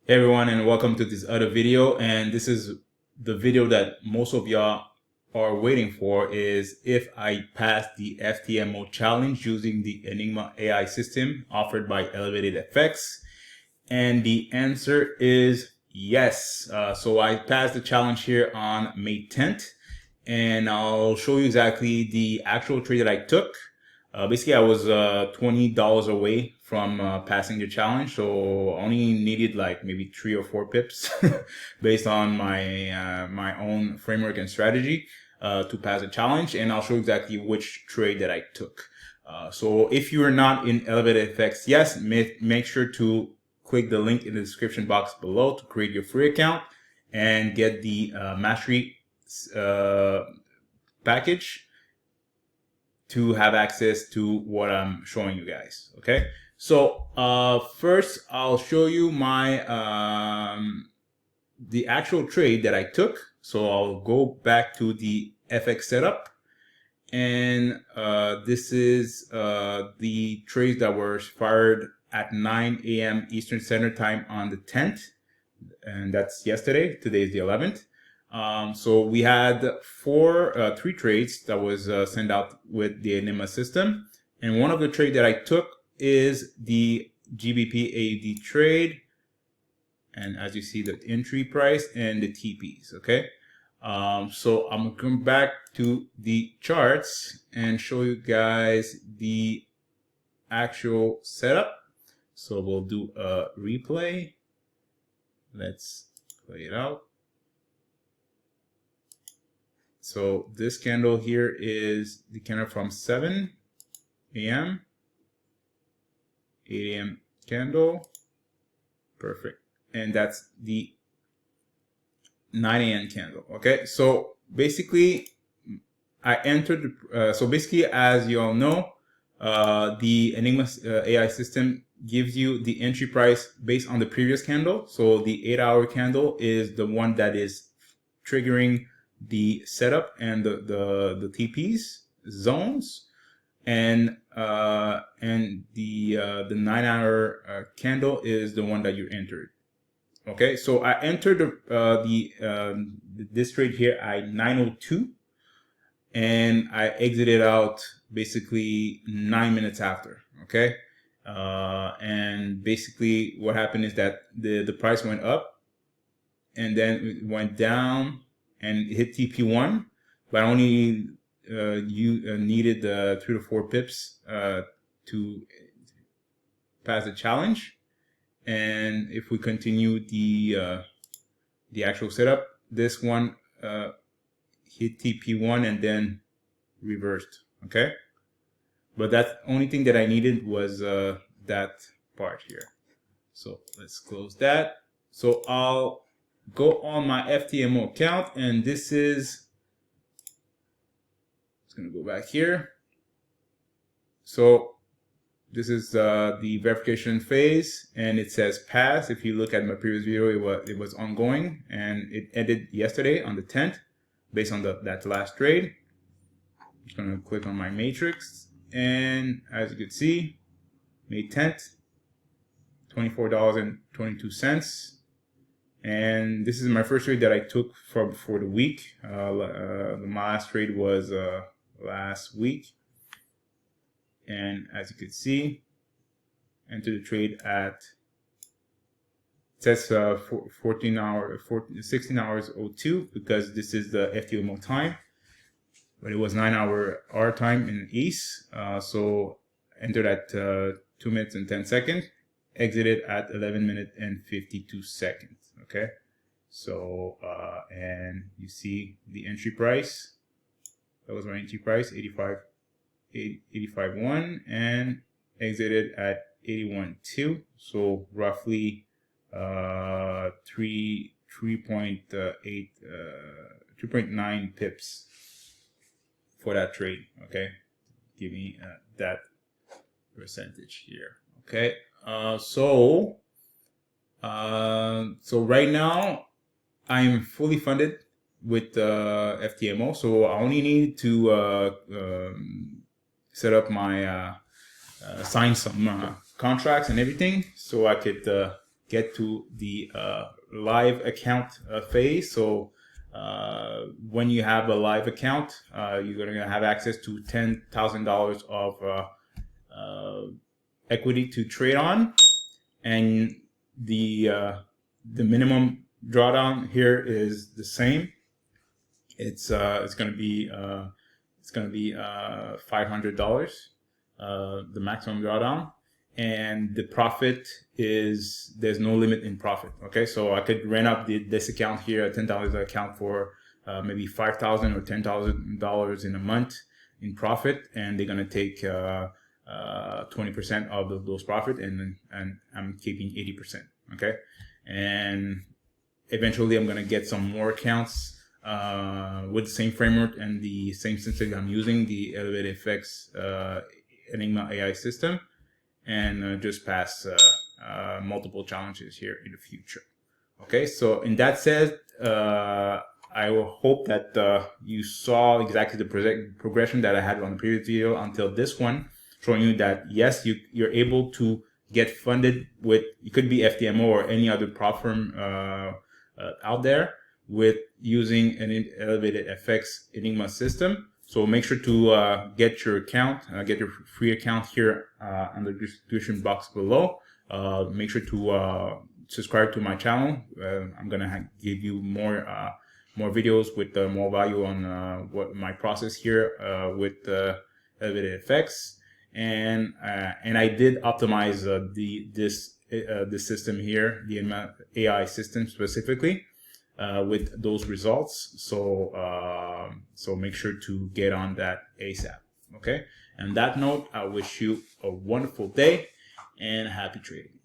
Hey everyone, and welcome to this other video. And this is the video that most of y'all are waiting for, is if I pass the FTMO challenge using the Enigma AI system offered by Elevated FX. And the answer is yes. So I passed the challenge here on May 10th, and I'll show you exactly the actual trade that I took. Basically, I was $20 away from passing the challenge, so I only needed like maybe 3 or 4 pips based on my own framework and strategy to pass the challenge. And I'll show you exactly which trade that I took. So if you are not in Elevated FX, yes, make sure to click the link in the description box below to create your free account and get the mastery package to have access to what I'm showing you guys. Okay, so first I'll show you my the actual trade that I took. So I'll go back to the FX setup, and this is the trades that were fired at 9 a.m. Eastern Standard Time on the 10th, and that's yesterday. Today is the 11th. So we had three trades that was sent out with the Enigma system, and one of the trade that I took is the GBP AUD trade, and as you see, the entry price and the TPs. Okay, so I'm gonna come back to the charts and show you guys the actual setup. So we'll do a replay. Let's play it out. So this candle here is the candle from 7 a.m., 8 a.m. candle. Perfect. And that's the 9 a.m. candle. Okay, so basically I entered, so basically, as you all know, the Enigma AI system gives you the entry price based on the previous candle. So the 8-hour candle is the one that is triggering the setup and the TPs zones, and the 9-hour candle is the one that you entered. Okay, so I entered this trade here at 9:02, and I exited out basically 9 minutes after. Okay, and basically what happened is that the price went up, and then it went down and hit TP1, but only needed 3 to 4 pips to pass the challenge. And if we continue the actual setup, this one hit TP1 and then reversed. Okay, but that only thing that I needed was that part here. So let's close that. So I'll go on my FTMO account, and this is, it's going to go back here. So this is the verification phase, and it says pass. If you look at my previous video, it was ongoing, and it ended yesterday on the 10th based on that last trade. I'm just going to click on my matrix, and as you can see, May 10th, $24.22. And this is my first trade that I took for the week. My last trade was last week, and as you can see, enter the trade at, it says 16 hours 02, because this is the FTMO time, but it was 9-hour our time in the East. So entered at 2 minutes and 10 seconds, exited at 11 minutes and 52 seconds. Okay, so and you see the entry price. That was my entry price, 85.1, and exited at 81.2. So roughly 3.9 pips for that trade. Okay, give me that percentage here. Okay, so right now I'm fully funded with FTMO, so I only need to set up my sign some contracts and everything, so I could get to the live account phase. So when you have a live account, you're going to have access to $10,000 of equity to trade on, and the minimum drawdown here is the same. It's going to be $500, the maximum drawdown, and the profit is, there's no limit in profit. Okay, so I could rent up this account here, a $10,000 account, for maybe $5,000 or $10,000 in a month in profit, and they're gonna take 20% of those profit, and I'm keeping 80%. Okay, and eventually I'm gonna get some more accounts with the same framework and the same system I'm using, the ElevatedFX Enigma AI system, and just pass multiple challenges here in the future. Okay, so in that said, I will hope that you saw exactly the progression that I had on the previous video until this one, showing you that yes, you're able to get funded with, it could be FDMO or any other prop firm out there, with using an ElevatedFX Enigma system. So make sure to get your account, get your free account here on the description box below. Make sure to subscribe to my channel. I'm gonna give you more videos with more value on what my process here with ElevatedFX, and I did optimize this system here, the AI system specifically, with those results. So so make sure to get on that ASAP. Okay, and that note, I wish you a wonderful day and happy trading.